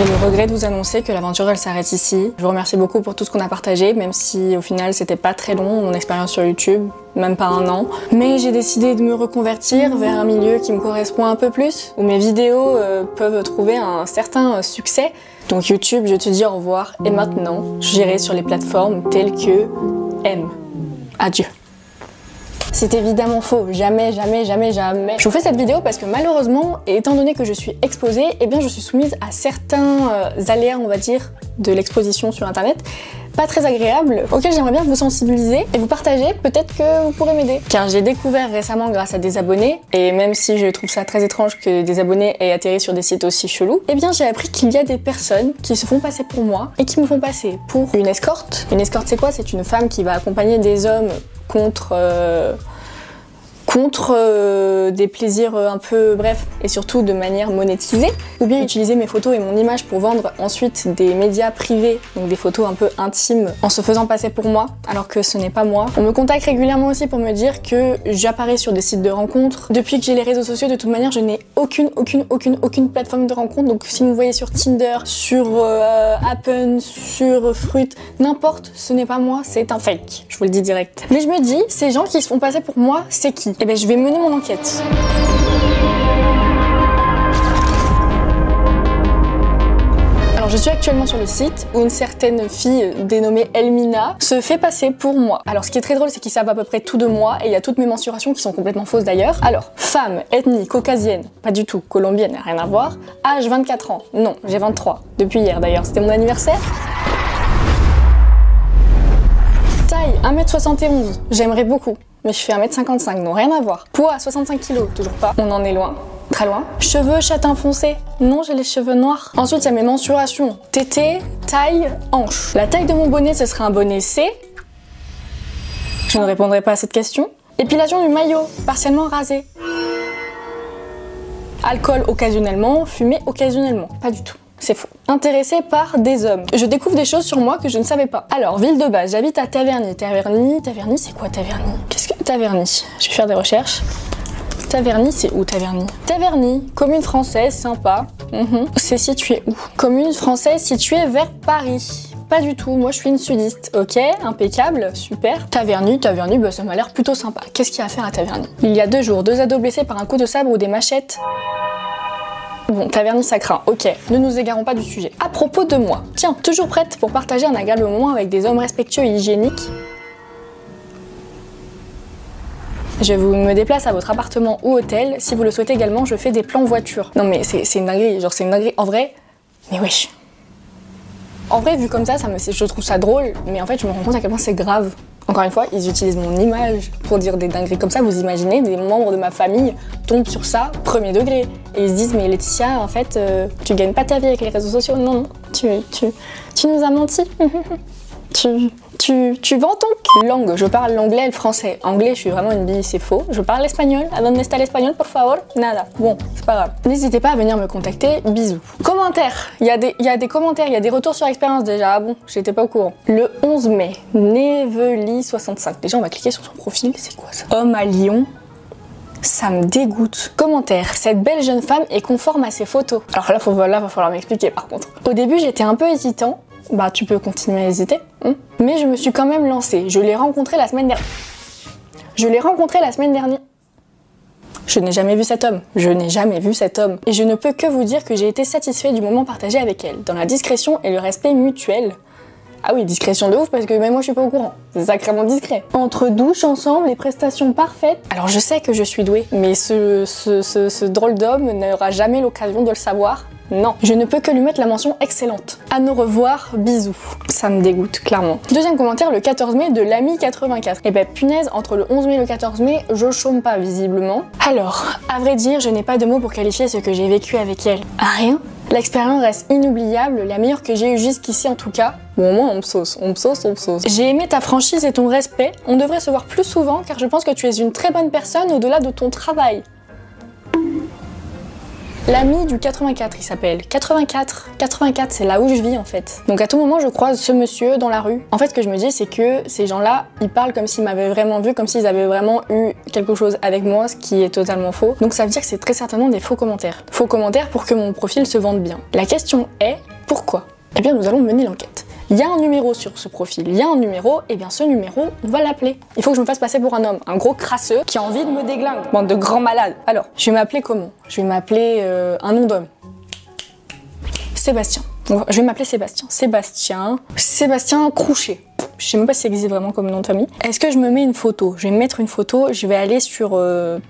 J'ai le regret de vous annoncer que l'aventure elle s'arrête ici. Je vous remercie beaucoup pour tout ce qu'on a partagé, même si au final c'était pas très long mon expérience sur YouTube, même pas 1 an. Mais j'ai décidé de me reconvertir vers un milieu qui me correspond un peu plus, où mes vidéos peuvent trouver un certain succès. Donc YouTube, je te dis au revoir et maintenant j'irai sur les plateformes telles que M. Adieu. C'est évidemment faux, jamais, jamais, jamais, jamais. Je vous fais cette vidéo parce que malheureusement, et étant donné que je suis exposée, eh bien je suis soumise à certains aléas, on va dire, de l'exposition sur internet, pas très agréables, auxquels j'aimerais bien vous sensibiliser et vous partager, peut-être que vous pourrez m'aider. Car j'ai découvert récemment grâce à des abonnés, et même si je trouve ça très étrange que des abonnés aient atterri sur des sites aussi chelous, eh bien j'ai appris qu'il y a des personnes qui se font passer pour moi et qui me font passer pour une escorte. Une escorte c'est quoi? C'est une femme qui va accompagner des hommes contre des plaisirs un peu bref et surtout de manière monétisée, ou bien utiliser mes photos et mon image pour vendre ensuite des médias privés, donc des photos un peu intimes en se faisant passer pour moi alors que ce n'est pas moi. On me contacte régulièrement aussi pour me dire que j'apparais sur des sites de rencontres. Depuis que j'ai les réseaux sociaux, de toute manière je n'ai aucune plateforme de rencontre, donc si vous me voyez sur Tinder, sur Appen, sur Fruit, n'importe, ce n'est pas moi, c'est un fake, je vous le dis direct. Mais je me dis, ces gens qui se font passer pour moi, c'est qui? Eh ben je vais mener mon enquête. Alors je suis actuellement sur le site où une certaine fille dénommée Elmina se fait passer pour moi. Alors ce qui est très drôle, c'est qu'ils savent à peu près tout de moi et il y a toutes mes mensurations qui sont complètement fausses d'ailleurs. Alors, femme, ethnie, caucasienne, pas du tout, colombienne, rien à voir. Âge 24 ans, non, j'ai 23, depuis hier d'ailleurs, c'était mon anniversaire. Taille 1m71, j'aimerais beaucoup. Mais je fais 1m55, non rien à voir. Poids 65 kg, toujours pas. On en est loin, très loin. Cheveux châtain foncé, non j'ai les cheveux noirs. Ensuite il y a mes mensurations. Tété, taille, hanche. La taille de mon bonnet ce serait un bonnet C. Je ne répondrai pas à cette question. Épilation du maillot, partiellement rasé. Alcool occasionnellement, fumée occasionnellement. Pas du tout. C'est faux. Intéressée par des hommes. Je découvre des choses sur moi que je ne savais pas. Alors, ville de base, j'habite à Taverny. Taverny, c'est quoi Taverny? Qu'est-ce que Taverny? Je vais faire des recherches. Taverny, c'est où Taverny? Taverny, commune française, sympa. C'est situé où? Commune française située vers Paris. Pas du tout, moi je suis une sudiste. Ok, impeccable, super. Taverny, bah ça m'a l'air plutôt sympa. Qu'est-ce qu'il y a à faire à Taverny? Il y a 2 jours, 2 ados blessés par un coup de sabre ou des machettes. Bon, Taverny ça craint, ok, ne nous égarons pas du sujet. À propos de moi, tiens, toujours prête pour partager un agréable moment avec des hommes respectueux et hygiéniques. Je vous me déplace à votre appartement ou hôtel, si vous le souhaitez également, je fais des plans voiture. Non mais c'est une dinguerie, genre c'est une dinguerie, en vrai, mais wesh. En vrai, vu comme ça, je trouve ça drôle, mais en fait je me rends compte à quel point c'est grave. Encore une fois, ils utilisent mon image pour dire des dingueries comme ça. Vous imaginez, des membres de ma famille tombent sur ça, premier degré. Et ils se disent, mais Laetitia, en fait, tu gagnes pas ta vie avec les réseaux sociaux. Non, non, tu nous as menti. Tu vends ton langue. Je parle l'anglais et le français. Anglais, je suis vraiment une bille, c'est faux. Je parle l'espagnol. ¿A dónde está el español, por favor? Nada. Bon, c'est pas grave. N'hésitez pas à venir me contacter. Bisous. Commentaires. Il y a des commentaires, il y a des retours sur expérience déjà. Ah bon, j'étais pas au courant. Le 11 mai, Neveli65. Déjà, on va cliquer sur son profil. C'est quoi ça? Homme à Lyon. Ça me dégoûte. Commentaire. Cette belle jeune femme est conforme à ses photos. Alors là, va falloir m'expliquer par contre. Au début, j'étais un peu hésitant. Bah, tu peux continuer à hésiter. Mais je me suis quand même lancée. Je l'ai rencontrée la semaine dernière. Je n'ai jamais vu cet homme. Et je ne peux que vous dire que j'ai été satisfait du moment partagé avec elle, dans la discrétion et le respect mutuel. Ah oui, discrétion de ouf parce que même moi je suis pas au courant. C'est sacrément discret. Entre douches ensemble, les prestations parfaites. Alors je sais que je suis douée, mais ce drôle d'homme n'aura jamais l'occasion de le savoir. Non, je ne peux que lui mettre la mention excellente. À nous revoir, bisous. Ça me dégoûte, clairement. Deuxième commentaire, le 14 mai de l'ami 84. Eh ben punaise, entre le 11 mai et le 14 mai, je chôme pas visiblement. Alors, à vrai dire, je n'ai pas de mots pour qualifier ce que j'ai vécu avec elle. Ah, rien. L'expérience reste inoubliable, la meilleure que j'ai eue jusqu'ici en tout cas. Bon, au moins on me sauce. J'ai aimé ta franchise et ton respect. On devrait se voir plus souvent car je pense que tu es une très bonne personne au-delà de ton travail. L'ami du 84, il s'appelle. 84, c'est là où je vis en fait. Donc à tout moment, je croise ce monsieur dans la rue. En fait, ce que je me dis, c'est que ces gens-là, ils parlent comme s'ils m'avaient vraiment vu, comme s'ils avaient vraiment eu quelque chose avec moi, ce qui est totalement faux. Donc ça veut dire que c'est très certainement des faux commentaires. Faux commentaires pour que mon profil se vende bien. La question est, Pourquoi? Eh bien, nous allons mener l'enquête. Il y a un numéro sur ce profil, il y a un numéro, et bien ce numéro, on va l'appeler. Il faut que je me fasse passer pour un homme, un gros crasseux qui a envie de me déglinguer. Bande de grands malades. Alors, je vais m'appeler comment? Je vais m'appeler un nom d'homme. Sébastien. Je vais m'appeler Sébastien. Sébastien Crouchet. Je sais même pas si ça existe vraiment comme nom de famille. Est-ce que je me mets une photo? Je vais me mettre une photo, je vais aller sur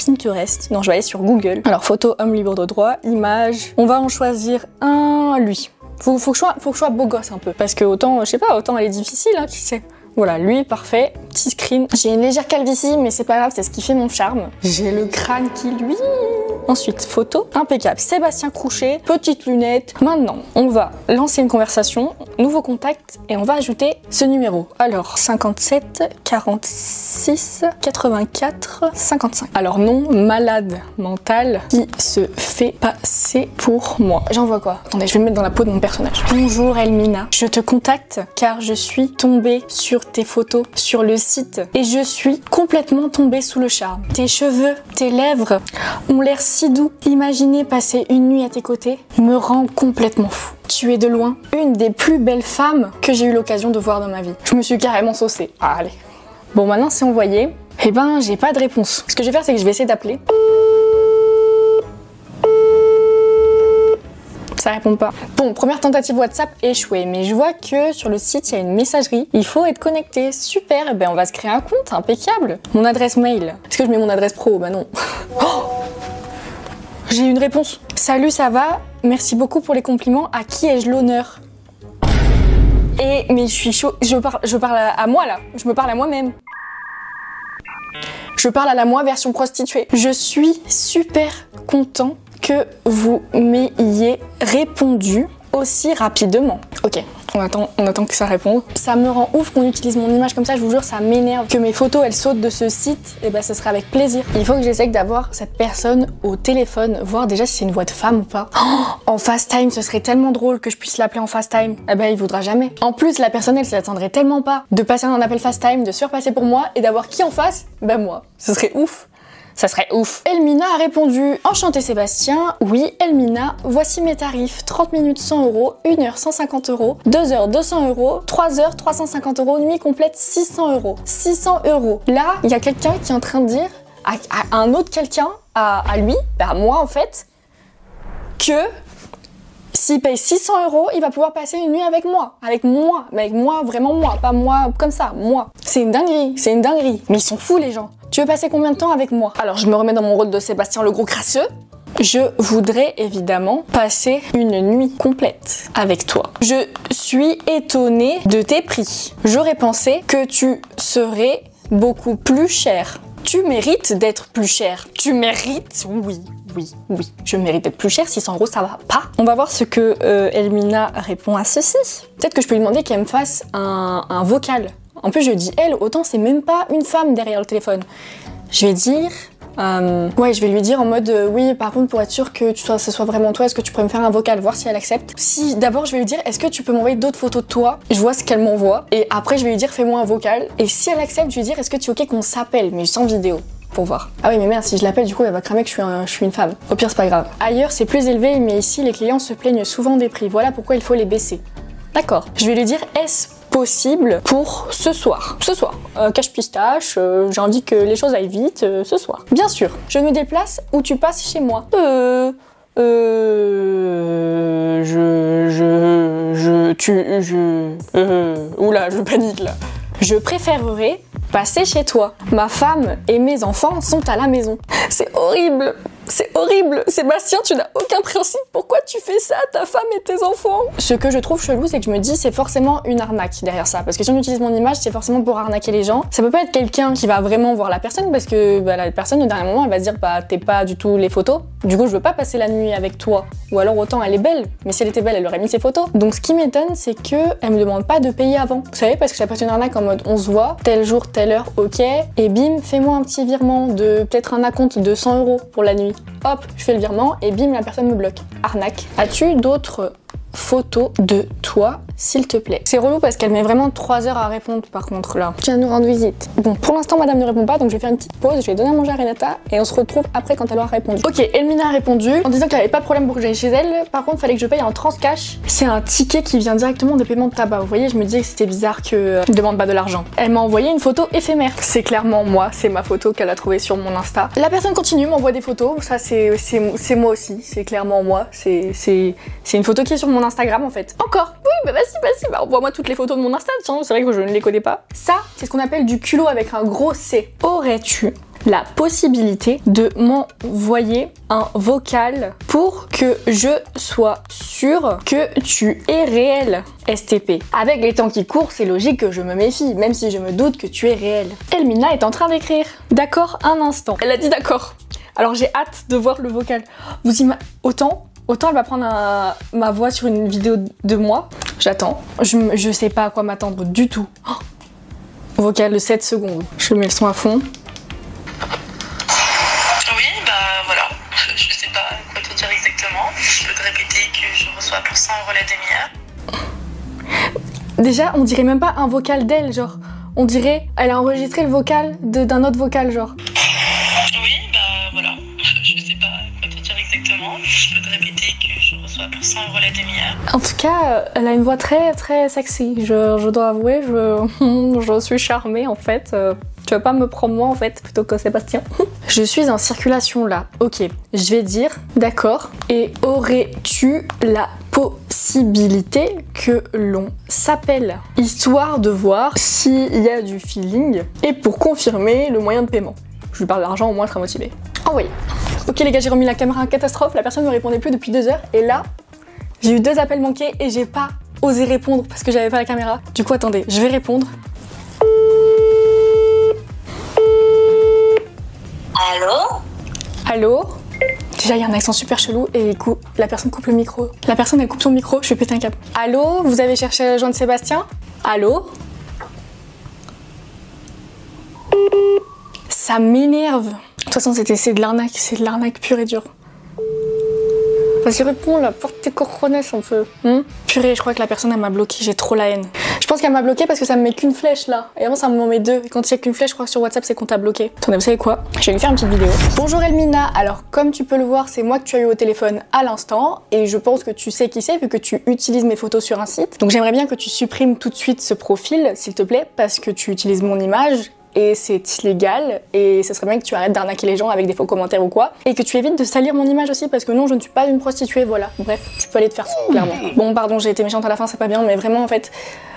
Pinterest. Non, je vais aller sur Google. Alors, photo homme libre de droit, image. On va en choisir un, lui. Faut que je sois beau gosse un peu. Parce que autant, je sais pas, autant elle est difficile, hein, qui sait. Voilà, lui, parfait. Petit screen. J'ai une légère calvitie, mais c'est pas grave, c'est ce qui fait mon charme. J'ai le crâne qui lui... Ensuite, photo, impeccable. Sébastien Crouchet, petites lunettes. Maintenant, on va lancer une conversation, nouveau contact, et on va ajouter ce numéro. Alors, 57 46 84 55. Alors, nom, malade mental qui se fait passer pour moi. J'envoie quoi? Attendez, je vais me mettre dans la peau de mon personnage. Bonjour Elmina, je te contacte car je suis tombée sur tes photos sur le site et je suis complètement tombée sous le charme. Tes cheveux, tes lèvres ont l'air si doux. Imaginer passer une nuit à tes côtés me rend complètement fou. Tu es de loin une des plus belles femmes que j'ai eu l'occasion de voir dans ma vie. Je me suis carrément saucée. Ah, allez. Bon, maintenant c'est envoyé. Eh ben, j'ai pas de réponse. Ce que je vais faire, c'est que je vais essayer d'appeler. Ça répond pas. Bon, première tentative WhatsApp échouée, mais je vois que sur le site, il y a une messagerie. Il faut être connecté. Super, eh ben on va se créer un compte, impeccable. Mon adresse mail. Est-ce que je mets mon adresse pro? Bah non. Oh, j'ai une réponse. Salut, ça va? Merci beaucoup pour les compliments. À qui ai-je l'honneur? Mais je suis chaud. Je parle à moi là. Je me parle à moi-même. Je parle à la moi version prostituée. Je suis super content que vous m'ayez répondu aussi rapidement. Ok, on attend que ça réponde. Ça me rend ouf qu'on utilise mon image comme ça, je vous jure, ça m'énerve. Que mes photos, elles sautent de ce site, et ben ça sera avec plaisir. Il faut que j'essaie d'avoir cette personne au téléphone, voir déjà si c'est une voix de femme ou pas. Oh, en FaceTime, ce serait tellement drôle que je puisse l'appeler en FaceTime. Eh ben il voudra jamais. En plus, la personne, elle s'attendrait tellement pas de passer un appel FaceTime, de se faire passer pour moi, et d'avoir qui en face? Ben moi. Ce serait ouf. Ça serait ouf. Elmina a répondu: Enchanté Sébastien, oui Elmina, voici mes tarifs, 30 minutes 100 €, 1 heure 150 €, 2 heures 200 €, 3 heures 350 €, nuit complète 600 €. 600 €. Là, il y a quelqu'un qui est en train de dire à un autre quelqu'un, à lui, à moi en fait, que s'il paye 600 €, il va pouvoir passer une nuit avec moi. Avec moi, vraiment moi, pas moi comme ça, moi. C'est une dinguerie, mais ils sont fous les gens. Tu veux passer combien de temps avec moi? Alors je me remets dans mon rôle de Sébastien le gros crasseux. Je voudrais évidemment passer une nuit complète avec toi. Je suis étonnée de tes prix. J'aurais pensé que tu serais beaucoup plus cher. Tu mérites d'être plus cher. Tu mérites, oui. Je mérite d'être plus cher, 600 € ça va pas. On va voir ce que Elmina répond à ceci. Peut-être que je peux lui demander qu'elle me fasse un vocal. En plus, je dis elle, autant c'est même pas une femme derrière le téléphone. Je vais dire... je vais lui dire en mode oui, par contre, pour être sûr que ce soit vraiment toi, est-ce que tu pourrais me faire un vocal, voir si elle accepte. Si, d'abord, je vais lui dire, est-ce que tu peux m'envoyer d'autres photos de toi? Je vois ce qu'elle m'envoie. Et après, je vais lui dire, fais-moi un vocal. Et si elle accepte, je vais lui dire, est-ce que tu es ok qu'on s'appelle, mais sans vidéo? Pour voir. Ah oui, mais merde, si je l'appelle, du coup, elle va cramer que je suis une femme. Au pire, c'est pas grave. Ailleurs, c'est plus élevé, mais ici, les clients se plaignent souvent des prix. Voilà pourquoi il faut les baisser. D'accord. Je vais lui dire, est-ce possible pour ce soir? Ce soir. Cache pistache, j'ai envie que les choses aillent vite, ce soir. Bien sûr. Je me déplace ou tu passes chez moi? Oula, je panique là. Je préférerais passer chez toi. Ma femme et mes enfants sont à la maison. C'est horrible. C'est horrible. Sébastien, tu n'as aucun principe. Pourquoi tu fais ça à ta femme et tes enfants? Ce que je trouve chelou, c'est que je me dis, c'est forcément une arnaque derrière ça. Parce que si on utilise mon image, c'est forcément pour arnaquer les gens. Ça peut pas être quelqu'un qui va vraiment voir la personne, parce que la personne, au dernier moment, elle va se dire, t'es pas du tout les photos. Du coup, je veux pas passer la nuit avec toi. Ou alors, autant, elle est belle. Mais si elle était belle, elle aurait mis ses photos. Donc, ce qui m'étonne, c'est qu'elle me demande pas de payer avant. Vous savez, parce que ça peut être une arnaque en mode, on se voit, tel jour, telle heure, ok. Et bim, fais-moi un petit virement de peut-être un acompte de 100 € pour la nuit. Hop, je fais le virement et bim, la personne me bloque. Arnaque. As-tu d'autres photo de toi, s'il te plaît. C'est relou parce qu'elle met vraiment 3 heures à répondre par contre là. Tu viens nous rendre visite. Bon, pour l'instant, madame ne répond pas, donc je vais faire une petite pause, je vais donner à manger à Renata et on se retrouve après quand elle aura répondu. Ok, Elmina a répondu en disant qu'elle avait pas de problème pour que j'aille chez elle. Par contre, il fallait que je paye un transcash. C'est un ticket qui vient directement des paiements de tabac. Vous voyez, je me disais que c'était bizarre que je demande pas de l'argent. Elle m'a envoyé une photo éphémère. C'est clairement moi, c'est ma photo qu'elle a trouvée sur mon Insta. La personne continue, m'envoie des photos. Ça, c'est moi aussi. C'est clairement moi. C'est une photo qui est sur mon Instagram en fait. Encore. Oui, bah vas-y, bah envoie-moi toutes les photos de mon Insta. Tiens, c'est vrai que je ne les connais pas. Ça, c'est ce qu'on appelle du culot avec un gros C. Aurais-tu la possibilité de m'envoyer un vocal pour que je sois sûre que tu es réel, STP. Avec les temps qui courent, c'est logique que je me méfie, même si je me doute que tu es réel. Elmina est en train d'écrire. D'accord, un instant. Elle a dit d'accord. Alors j'ai hâte de voir le vocal. Vous imaginez Autant elle va prendre ma voix sur une vidéo de moi. J'attends. Je sais pas à quoi m'attendre du tout. Oh, vocal de 7 secondes. Je mets le son à fond. Oui, bah voilà. Je sais pas quoi te dire exactement. Je peux te répéter que je reçois pour 100 € la demi-heure. Déjà, on dirait même pas un vocal d'elle, genre. On dirait, elle a enregistré le vocal d'un autre vocal, genre. Oui, bah voilà. Je sais pas quoi te dire exactement. Je peux te répéter que je reçois pour 100 € la demi-heure. En tout cas, elle a une voix très très sexy. Je dois avouer, je suis charmée en fait. Tu vas pas me prendre moi en fait plutôt que Sébastien. Je suis en circulation là. Ok, je vais dire d'accord. Et aurais-tu la possibilité que l'on s'appelle histoire de voir s'il y a du feeling et pour confirmer le moyen de paiement. Je lui parle d'argent, au moins elle sera motivée. Envoyé. Ok les gars, j'ai remis la caméra en catastrophe. La personne ne me répondait plus depuis 2 heures. Et là, j'ai eu 2 appels manqués et j'ai pas osé répondre parce que j'avais pas la caméra. Du coup, attendez, je vais répondre. Allô? Allô? Déjà, il y a un accent super chelou et la personne coupe le micro. La personne, elle coupe son micro, je vais péter un câble. Allô? Vous avez cherché à joindre Sébastien? Allô? Ça m'énerve. De toute façon, c'est de l'arnaque pure et dure. Vas-y, réponds là, porte tes cojones un peu. Purée, je crois que la personne elle m'a bloqué, j'ai trop la haine. Je pense qu'elle m'a bloqué parce que ça me met qu'une flèche là. Et avant ça m'en met 2. Et quand il y a qu'une flèche, je crois que sur WhatsApp c'est qu'on t'a bloqué. Attendez, vous savez quoi? Je vais lui faire une petite vidéo. Bonjour Elmina, alors comme tu peux le voir, c'est moi que tu as eu au téléphone à l'instant. Et je pense que tu sais qui c'est vu que tu utilises mes photos sur un site. Donc j'aimerais bien que tu supprimes tout de suite ce profil, s'il te plaît, parce que tu utilises mon image. Et c'est illégal et ce serait bien que tu arrêtes d'arnaquer les gens avec des faux commentaires ou quoi et que tu évites de salir mon image aussi parce que non, je ne suis pas une prostituée, voilà. Bref, tu peux aller te faire ça, clairement. Bon, pardon, j'ai été méchante à la fin, c'est pas bien, mais vraiment en fait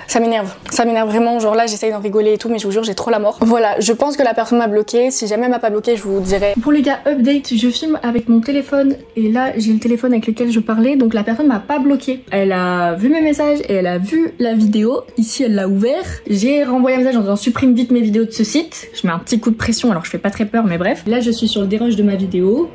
ça m'énerve vraiment, genre là j'essaye d'en rigoler et tout mais je vous jure j'ai trop la mort. Voilà, je pense que la personne m'a bloqué, si jamais elle m'a pas bloqué je vous dirai. Bon les gars, update, je filme avec mon téléphone et là j'ai le téléphone avec lequel je parlais donc la personne m'a pas bloqué. Elle a vu mes messages et elle a vu la vidéo, ici elle l'a ouvert. J'ai renvoyé un message en disant supprime vite mes vidéos de ce site. Je mets un petit coup de pression alors je fais pas très peur mais bref. Là je suis sur le dérush de ma vidéo.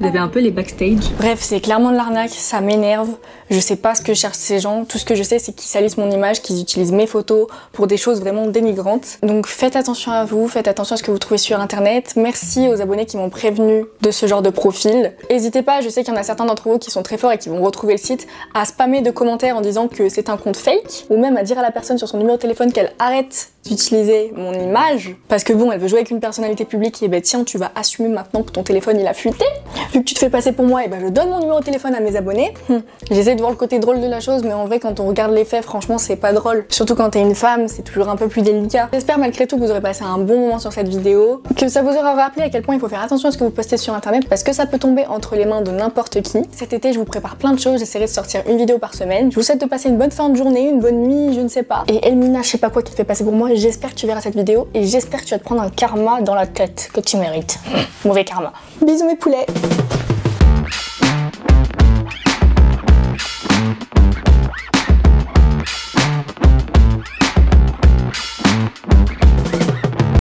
Vous avez un peu les backstage. Bref, c'est clairement de l'arnaque, ça m'énerve. Je sais pas ce que cherchent ces gens. Tout ce que je sais, c'est qu'ils salissent mon image, qu'ils utilisent mes photos pour des choses vraiment dénigrantes. Donc faites attention à vous, faites attention à ce que vous trouvez sur internet. Merci aux abonnés qui m'ont prévenu de ce genre de profil. N'hésitez pas, je sais qu'il y en a certains d'entre vous qui sont très forts et qui vont retrouver le site, à spammer de commentaires en disant que c'est un compte fake, ou même à dire à la personne sur son numéro de téléphone qu'elle arrête d'utiliser mon image, parce que bon, elle veut jouer avec une personnalité publique et ben tiens, tu vas assumer maintenant que ton téléphone il a fuité. Vu que tu te fais passer pour moi, et ben je donne mon numéro de téléphone à mes abonnés. J'essaie de voir le côté drôle de la chose, mais en vrai quand on regarde les faits, franchement c'est pas drôle. Surtout quand t'es une femme, c'est toujours un peu plus délicat. J'espère malgré tout que vous aurez passé un bon moment sur cette vidéo, que ça vous aura rappelé à quel point il faut faire attention à ce que vous postez sur internet, parce que ça peut tomber entre les mains de n'importe qui. Cet été je vous prépare plein de choses, j'essaierai de sortir une vidéo par semaine. Je vous souhaite de passer une bonne fin de journée, une bonne nuit, je ne sais pas. Et Elmina, je sais pas quoi qui te fait passer pour moi, j'espère que tu verras cette vidéo et j'espère que tu vas te prendre un karma dans la tête que tu mérites. Mauvais karma. Bisous mes poulets.